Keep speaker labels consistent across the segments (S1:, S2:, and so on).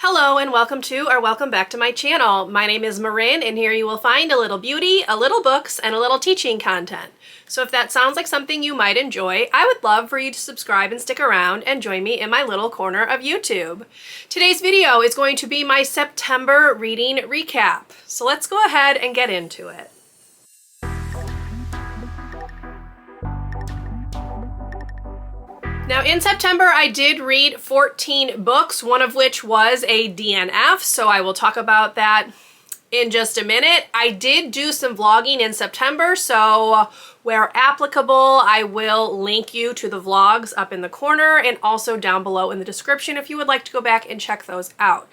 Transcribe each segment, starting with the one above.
S1: Hello and welcome back to my channel. My name is Marin and here you will find a little beauty, a little books, and a little teaching content. So if that sounds like something you might enjoy, I would love for you to subscribe and stick around and join me in my little corner of YouTube. Today's video is going to be my September reading recap. So let's go ahead and get into it. Now in September, I did read 14 books, one of which was a DNF, so I will talk about that in just a minute. I did do some vlogging in September, so where applicable, I will link you to the vlogs up in the corner and also down below in the description if you would like to go back and check those out.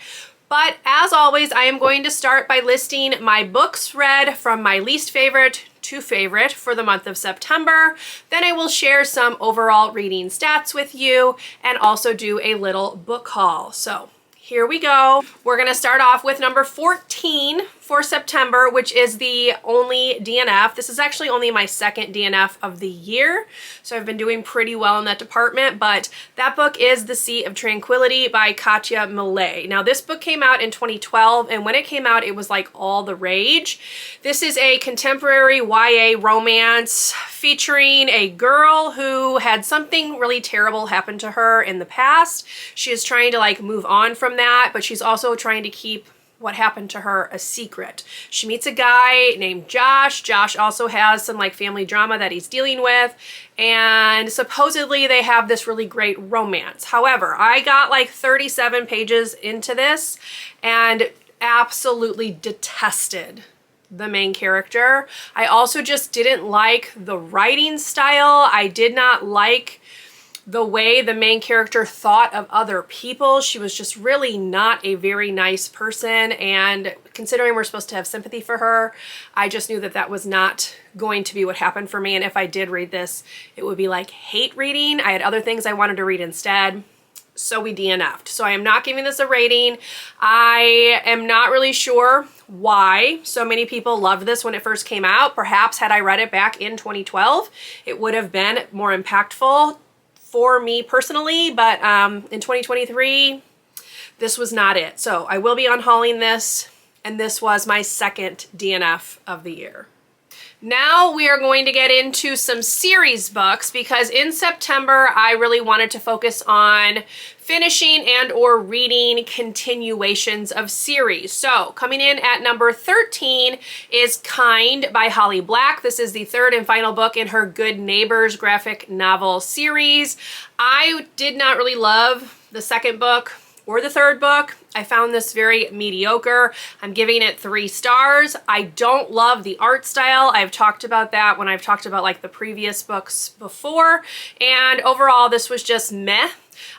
S1: But as always, I am going to start by listing my books read from my least favorite to favorite for the month of September. Then I will share some overall reading stats with you and also do a little book haul. So here we go. We're gonna start off with number 14 for September, which is the only DNF. This is actually only my second DNF of the year, so I've been doing pretty well in that department, but that book is The Sea of Tranquility by Katja Millay. Now this book came out in 2012, and when it came out, it was like all the rage. This is a contemporary YA romance featuring a girl who had something really terrible happen to her in the past. She is trying to like move on from that, but she's also trying to keep what happened to her a secret. She meets a guy named Josh. Josh also has some like family drama that he's dealing with, and supposedly they have this really great romance. However, I got like 37 pages into this and absolutely detested the main character. I also just didn't like the writing style. I did not like the way the main character thought of other people. She was just really not a very nice person, and considering we're supposed to have sympathy for her, I just knew that that was not going to be what happened for me, and if I did read this, it would be like hate reading. I had other things I wanted to read instead, so we DNF'd. So I am not giving this a rating. I am not really sure why so many people loved this when it first came out. Perhaps had I read it back in 2012, it would have been more impactful for me personally, but in 2023, this was not it. So I will be unhauling this, and this was my second DNF of the year. Now we are going to get into some series books, because in September I really wanted to focus on finishing and or reading continuations of series. So coming in at number 13 is Kind by Holly Black. This is the third and final book in her Good Neighbors graphic novel series. I did not really love the second book or the third book. I found this very mediocre. I'm giving it 3 stars. I don't love the art style. I've talked about that when I've talked about like the previous books before. And overall, this was just meh.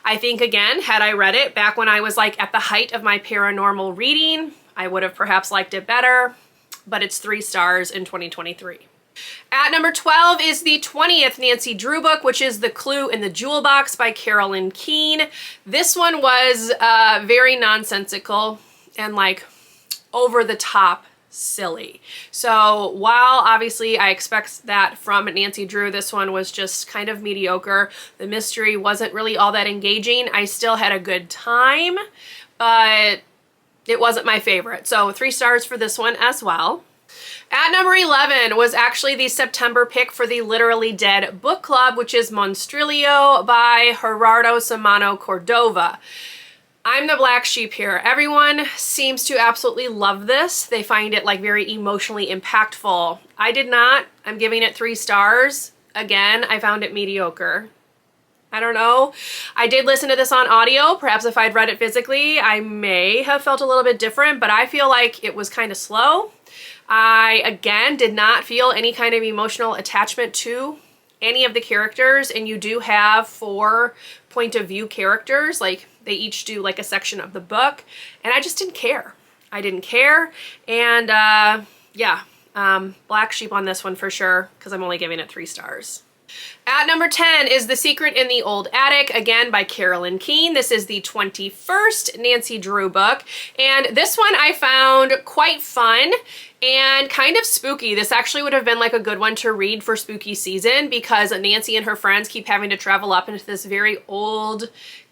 S1: I think, again, had I read it back when I was like at the height of my paranormal reading, I would have perhaps liked it better, but it's 3 stars in 2023. At number 12 is the 20th Nancy Drew book, which is The Clue in the Jewel Box by Carolyn Keene. This one was very nonsensical and like over the top silly. So while obviously I expect that from Nancy Drew, this one was just kind of mediocre. The mystery wasn't really all that engaging. I still had a good time, but it wasn't my favorite. So 3 stars for this one as well. At number 11 was actually the September pick for the Literally Dead book club, which is Monstrilio by Gerardo Samano Cordova. I'm the black sheep here. Everyone seems to absolutely love this. They find it like very emotionally impactful. I did not. I'm giving it 3 stars. Again, I found it mediocre. I don't know. I did listen to this on audio. Perhaps if I'd read it physically, I may have felt a little bit different, but I feel like it was kind of slow. I, again, did not feel any kind of emotional attachment to any of the characters, and you do have 4 point of view characters. Like, they each do like a section of the book, and I just didn't care. I didn't care, and yeah, black sheep on this one for sure, because I'm only giving it 3 stars. At number 10 is The Secret in the Old Attic, again by Carolyn Keene. This is the 21st Nancy Drew book, and this one I found quite fun and kind of spooky. This actually would have been like a good one to read for spooky season, because Nancy and her friends keep having to travel up into this very old,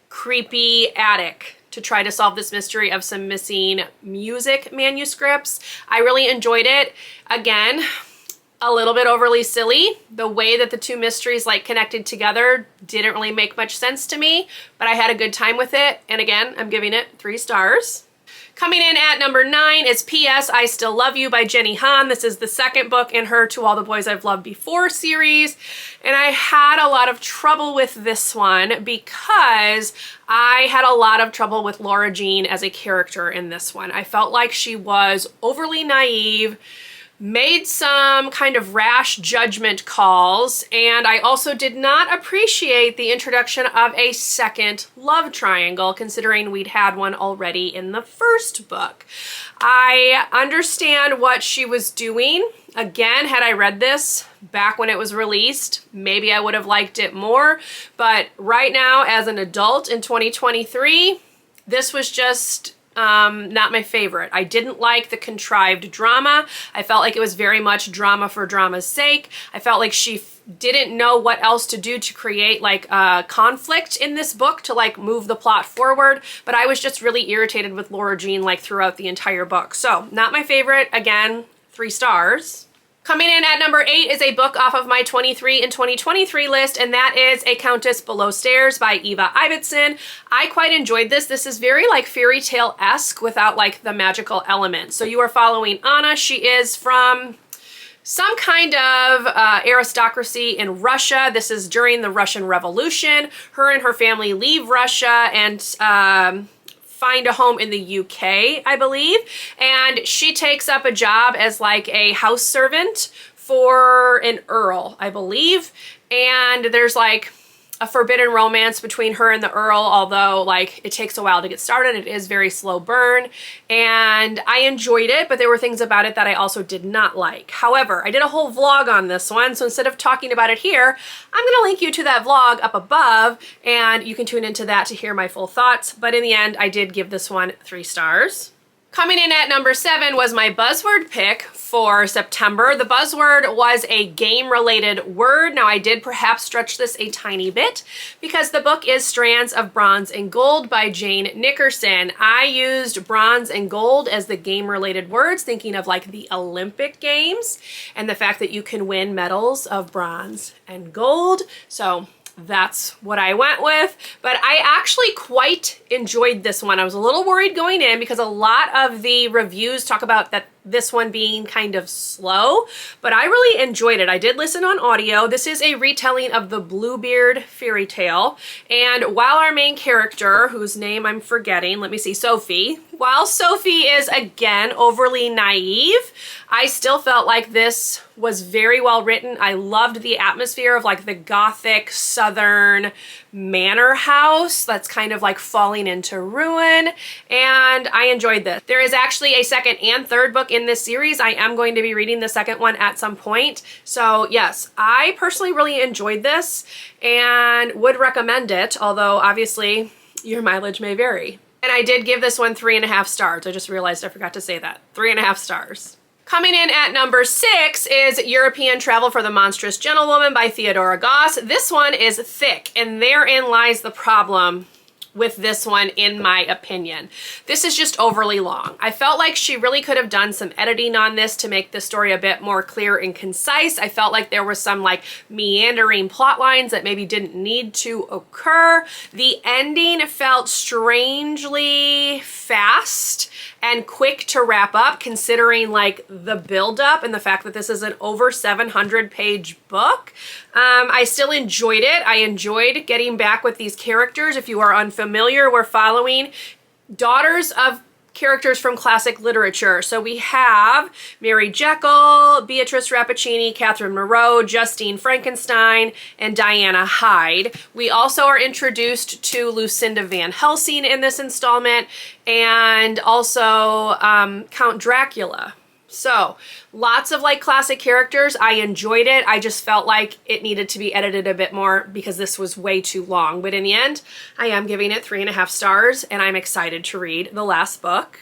S1: creepy attic to to try to solve this mystery of some missing music manuscripts. I really enjoyed it. Again, a little bit overly silly. The way that the two mysteries like connected together didn't really make much sense to me, but I had a good time with it. And again, I'm giving it 3 stars. Coming in at number 9 is P.S. I Still Love You by Jenny Han. This is the second book in her To All the Boys I've Loved Before series. And I had a lot of trouble with this one because I had a lot of trouble with Laura Jean as a character in this one. I felt like she was overly naive, made some kind of rash judgment calls, and I also did not appreciate the introduction of a second love triangle, considering we'd had one already in the first book. I understand what she was doing. Again, had I read this back when it was released, maybe I would have liked it more, but right now as an adult in 2023, this was just not my favorite. I didn't like the contrived drama. I felt like it was very much drama for drama's sake. I felt like she didn't know what else to do to create like conflict in this book to like move the plot forward, but I was just really irritated with Laura Jean like throughout the entire book. So not my favorite. Again, 3 stars. Coming in at number 8 is a book off of my 23 in 2023 list, and that is A Countess Below Stairs by Eva Ibbotson. I quite enjoyed this. This is very like fairy tale-esque without like the magical element. So you are following Anna. She is from some kind of aristocracy in Russia. This is during the Russian Revolution. Her and her family leave Russia and find a home in the UK, I believe. And she takes up a job as like a house servant for an earl, I believe. And there's like a forbidden romance between her and the earl, although like it takes a while to get started. It is very slow burn, and I enjoyed it, but there were things about it that I also did not like. However, I did a whole vlog on this one, so instead of talking about it here, I'm gonna link you to that vlog up above, and you can tune into that to hear my full thoughts. But in the end, I did give this one 3 stars. Coming in at number 7 was my buzzword pick for September. The buzzword was a game-related word. Now, I did perhaps stretch this a tiny bit because the book is Strands of Bronze and Gold by Jane Nickerson. I used bronze and gold as the game-related words, thinking of like the Olympic Games and the fact that you can win medals of bronze and gold. So that's what I went with, but I actually quite enjoyed this one. I was a little worried going in because a lot of the reviews talk about that this one being kind of slow, but I really enjoyed it. I did listen on audio. This is a retelling of the Bluebeard fairy tale, and while our main character, whose name I'm forgetting, let me see, Sophie, while Sophie is again overly naive, I still felt like this was very well written. I loved the atmosphere of like the gothic southern manor house that's kind of like falling into ruin, and I enjoyed this. There is actually a second and third book in this series. I am going to be reading the second one at some point. So yes, I personally really enjoyed this and would recommend it, although obviously your mileage may vary. And I did give this one 3.5 stars. I just realized I forgot to say that. 3.5 stars. Coming in at number 6 is European Travel for the Monstrous Gentlewoman by Theodora Goss. This one is thick, and therein lies the problem with this one, in my opinion. This is just overly long. I felt like she really could have done some editing on this to make the story a bit more clear and concise. I felt like there were some like meandering plot lines that maybe didn't need to occur. The ending felt strangely fast and quick to wrap up, considering like the buildup and the fact that this is an over 700-page book. I still enjoyed it. I enjoyed getting back with these characters. If you are unfamiliar, we're following daughters of characters from classic literature. So we have Mary Jekyll, Beatrice Rappaccini, Catherine Moreau, Justine Frankenstein, and Diana Hyde. We also are introduced to Lucinda Van Helsing in this installment, and also Count Dracula. So lots of like classic characters. I enjoyed it. I just felt like it needed to be edited a bit more because this was way too long. But in the end, I am giving it 3.5 stars, and I'm excited to read the last book.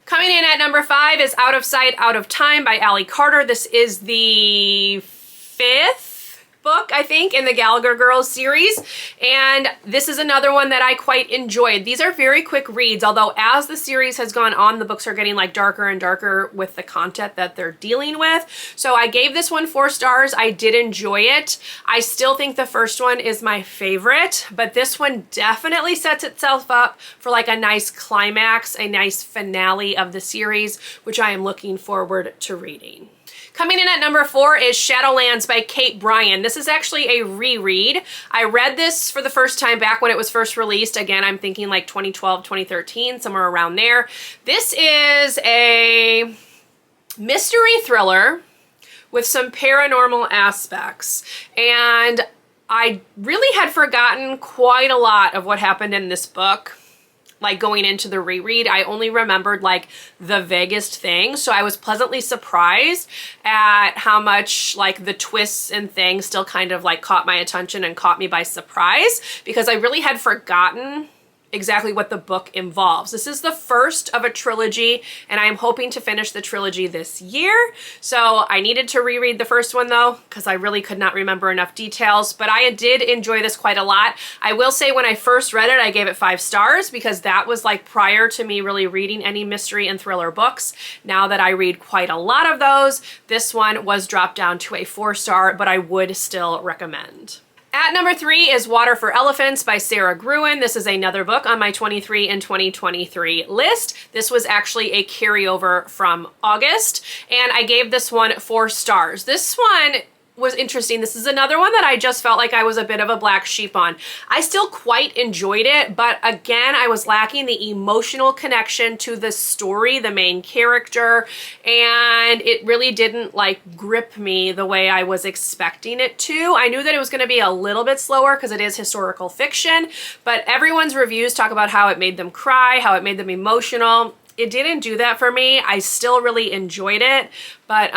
S1: Coming in at number 5 is Out of Sight, Out of Time by Allie Carter. This is the 5th book, I think, in the Gallagher Girls series, and this is another one that I quite enjoyed. These are very quick reads, although as the series has gone on, the books are getting like darker and darker with the content that they're dealing with. So I gave this one 4 stars. I did enjoy it. I still think the first one is my favorite, but this one definitely sets itself up for like a nice climax, a nice finale of the series, which I am looking forward to reading. Coming in at number 4 is Shadowlands by Kate Bryan. This is actually a reread. I read this for the first time back when it was first released. Again, I'm thinking like 2012, 2013, somewhere around there. This is a mystery thriller with some paranormal aspects. And I really had forgotten quite a lot of what happened in this book. Like going into the reread, I only remembered like the vaguest things. So I was pleasantly surprised at how much like the twists and things still kind of like caught my attention and caught me by surprise, because I really had forgotten exactly what the book involves. This is the first of a trilogy, and I am hoping to finish the trilogy this year. So I needed to reread the first one though, because I really could not remember enough details, but I did enjoy this quite a lot. I will say when I first read it, I gave it 5 stars because that was like prior to me really reading any mystery and thriller books. Now that I read quite a lot of those, this one was dropped down to a 4 star, but I would still recommend. At number 3 is Water for Elephants by Sara Gruen. This is another book on my 23 and 2023 list. This was actually a carryover from August, and I gave this one 4 stars. This one was interesting. This is another one that I just felt like I was a bit of a black sheep on. I still quite enjoyed it, but again, I was lacking the emotional connection to the story, the main character, and it really didn't like grip me the way I was expecting it to. I knew that it was going to be a little bit slower because it is historical fiction, but everyone's reviews talk about how it made them cry, how it made them emotional. It didn't do that for me. I still really enjoyed it, but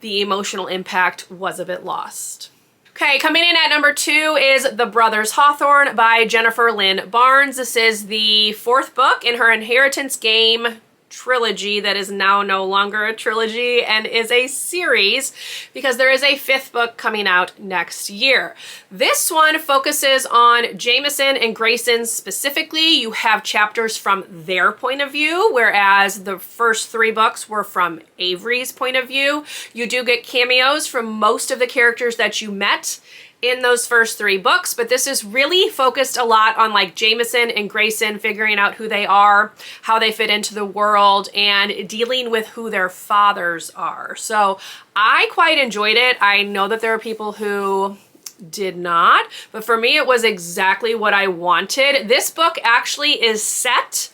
S1: the emotional impact was a bit lost. Okay, coming in at number 2 is The Brothers Hawthorne by Jennifer Lynn Barnes. This is the 4th book in her Inheritance Game trilogy that is now no longer a trilogy and is a series, because there is a 5th book coming out next year. This one focuses on Jameson and Grayson specifically. You have chapters from their point of view, whereas the first 3 books were from Avery's point of view. You do get cameos from most of the characters that you met in those first 3 books, but this is really focused a lot on like Jameson and Grayson figuring out who they are, how they fit into the world, and dealing with who their fathers are. So I quite enjoyed it. I know that there are people who did not, but for me it was exactly what I wanted. This book actually is set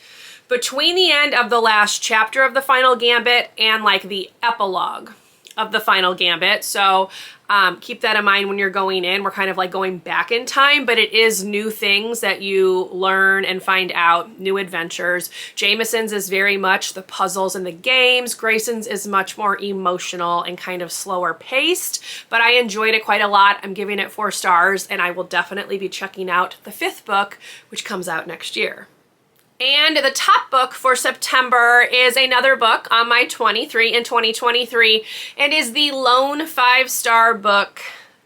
S1: between the end of the last chapter of the Final Gambit and like the epilogue of the Final Gambit. So keep that in mind when you're going in. We're kind of like going back in time, but it is new things that you learn and find out, new adventures. Jameson's is very much the puzzles and the games. Grayson's is much more emotional and kind of slower paced, but I enjoyed it quite a lot. I'm giving it 4 stars, and I will definitely be checking out the 5th book, which comes out next year. And the top book for September is another book on my 23 and 2023, and is the lone 5-star book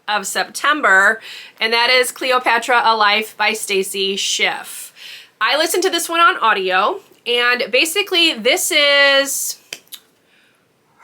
S1: of September, and that is Cleopatra: A Life by Stacy Schiff. I listened to this one on audio, and basically this is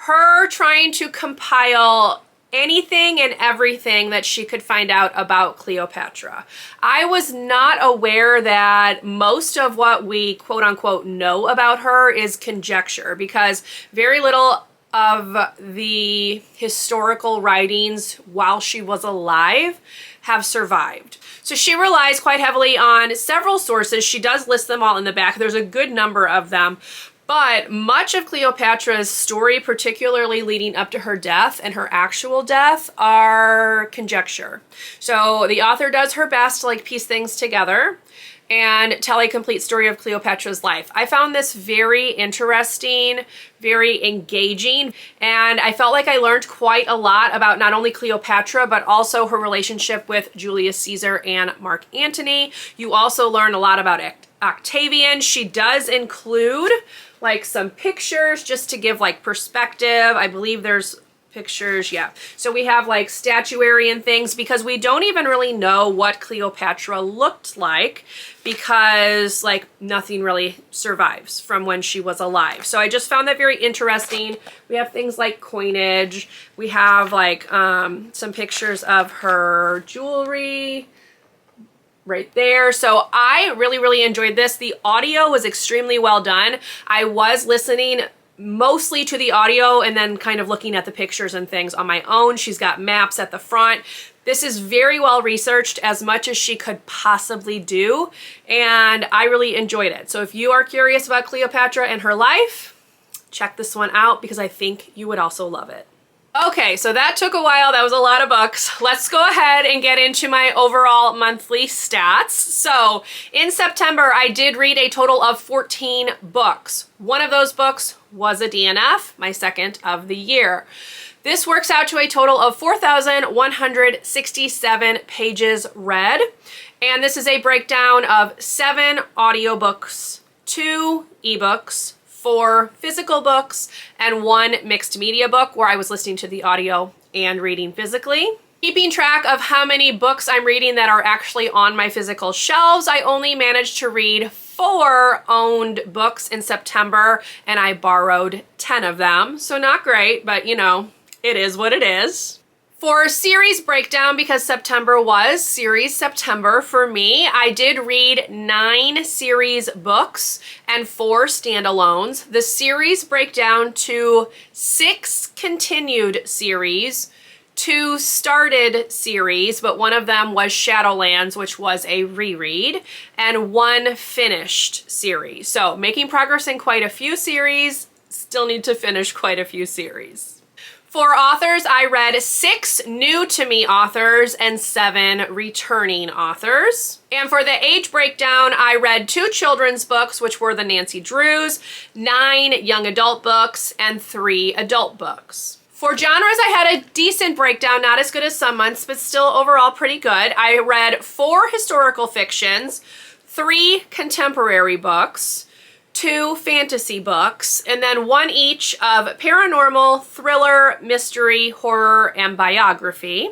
S1: her trying to compile anything and everything that she could find out about Cleopatra. I was not aware that most of what we quote unquote know about her is conjecture, because very little of the historical writings while she was alive have survived. So she relies quite heavily on several sources. She does list them all in the back. There's a good number of them. But much of Cleopatra's story, particularly leading up to her death and her actual death, are conjecture. So the author does her best to like piece things together and tell a complete story of Cleopatra's life. I found this very interesting, very engaging, and I felt like I learned quite a lot about not only Cleopatra, but also her relationship with Julius Caesar and Mark Antony. You also learn a lot about Octavian. She does include like some pictures just to give like perspective. I believe there's pictures. Yeah. So we have like statuary and things because we don't even really know what Cleopatra looked like because like nothing really survives from when she was alive. So I just found that very interesting. We have things like coinage. We have like some pictures of her jewelry right there. So I really enjoyed this. The audio was extremely well done. I was listening mostly to the audio and then kind of looking at the pictures and things on my own. She's got maps at the front. This is very well researched, as much as she could possibly do, and I really enjoyed it. So if you are curious about Cleopatra and her life, check this one out because I think you would also love it. Okay, so that took a while. That was a lot of books. Let's go ahead and get into my overall monthly stats. So in September, I did read a total of 14 books. One of those books was a DNF, my second of the year. This works out to a total of 4,167 pages read. And this is a breakdown of 7 audiobooks, 2 ebooks, 4 physical books, and 1 mixed media book where I was listening to the audio and reading physically. Keeping track of how many books I'm reading that are actually on my physical shelves, I only managed to read 4 owned books in September, and I borrowed 10 of them. So not great, but you know, it is what it is. For series breakdown, because September was series September for me, I did read 9 series books and 4 standalones. The series break down to 6 continued series, 2 started series, but one of them was Shadowlands, which was a reread, and 1 finished series. So making progress in quite a few series, still need to finish quite a few series. For authors, I read 6 new to me authors and 7 returning authors. And for the age breakdown, I read 2 children's books, which were the Nancy Drews, 9 young adult books, and 3 adult books. For genres, I had a decent breakdown, not as good as some months, but still overall pretty good. I read 4 historical fictions, 3 contemporary books, 2 fantasy books, and then 1 each of paranormal, thriller, mystery, horror, and biography.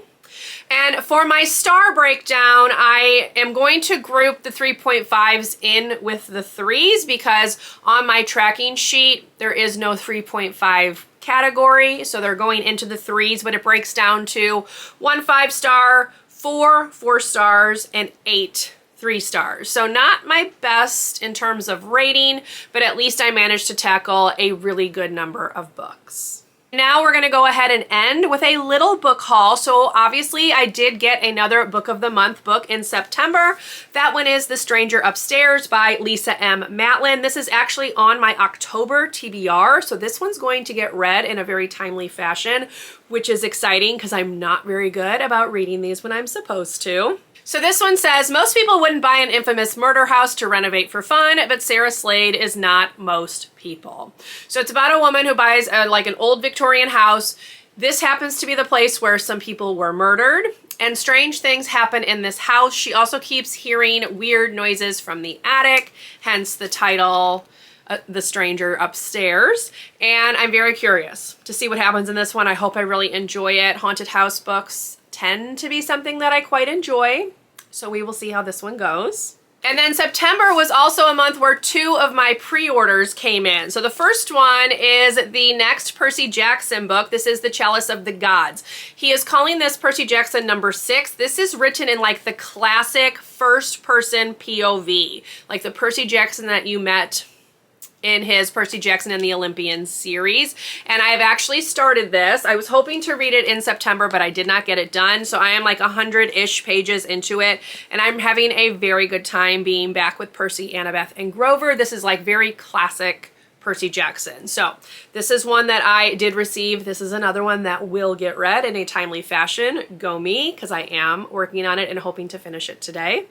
S1: And for my star breakdown, I am going to group the 3.5s in with the 3s because on my tracking sheet, there is no 3.5 category, so they're going into the 3s, but it breaks down to 1 5-star, 4 4-stars, and 8 3 stars. So not my best in terms of rating, but at least I managed to tackle a really good number of books. Now we're going to go ahead and end with a little book haul. So obviously I did get another book of the month book in September. That one is The Stranger Upstairs by Lisa M. Matlin. This is actually on my October TBR. So this one's going to get read in a very timely fashion, which is exciting because I'm not very good about reading these when I'm supposed to. So this one says, most people wouldn't buy an infamous murder house to renovate for fun, but Sarah Slade is not most people. So it's about a woman who buys like an old Victorian house. This happens to be the place where some people were murdered, and strange things happen in this house. She also keeps hearing weird noises from the attic, hence the title, The Stranger Upstairs. And I'm very curious to see what happens in this one. I hope I really enjoy it. Haunted house books tend to be something that I quite enjoy, so we will see how this one goes. And then September was also a month where 2 of my pre-orders came in. So the first one is the next Percy Jackson book. This is The Chalice of the Gods. He is calling this Percy Jackson number 6. This is written in like the classic first-person POV, like the Percy Jackson that you met in his Percy Jackson and the Olympians series. And I've actually started this. I was hoping to read it in September, but I did not get it done. So I am like 100-ish pages into it, and I'm having a very good time being back with Percy, Annabeth, and Grover. This is like very classic Percy Jackson. So this is one that I did receive. This is another one that will get read in a timely fashion. Go me, because I am working on it and hoping to finish it today.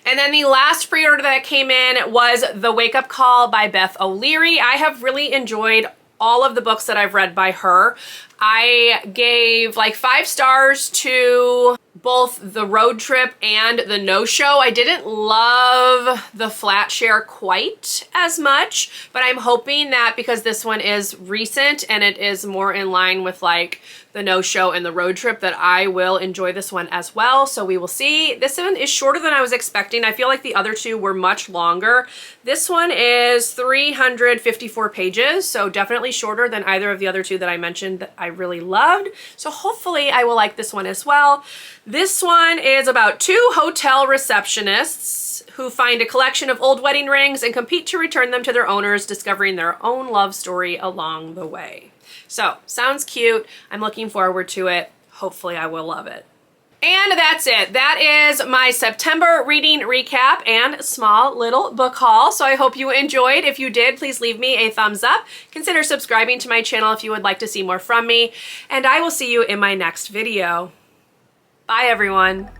S1: And then the last pre-order that came in was The Wake Up Call by Beth O'Leary. I have really enjoyed all of the books that I've read by her. I gave like 5 stars to both the road trip and the no-show. I didn't love the flat share quite as much, but I'm hoping that because this one is recent and it is more in line with like the no-show and the road trip, that I will enjoy this one as well. So we will see. This one is shorter than I was expecting. I feel like the other two were much longer. This one is 354 pages, so definitely shorter than either of the other two that I mentioned that I really loved. So hopefully I will like this one as well. This one is about 2 hotel receptionists who find a collection of old wedding rings and compete to return them to their owners, discovering their own love story along the way. So, sounds cute. I'm looking forward to it. Hopefully I will love it. And that's it. That is my September reading recap and small little book haul. So I hope you enjoyed. If you did, please leave me a thumbs up. Consider subscribing to my channel if you would like to see more from me. And I will see you in my next video. Bye, everyone.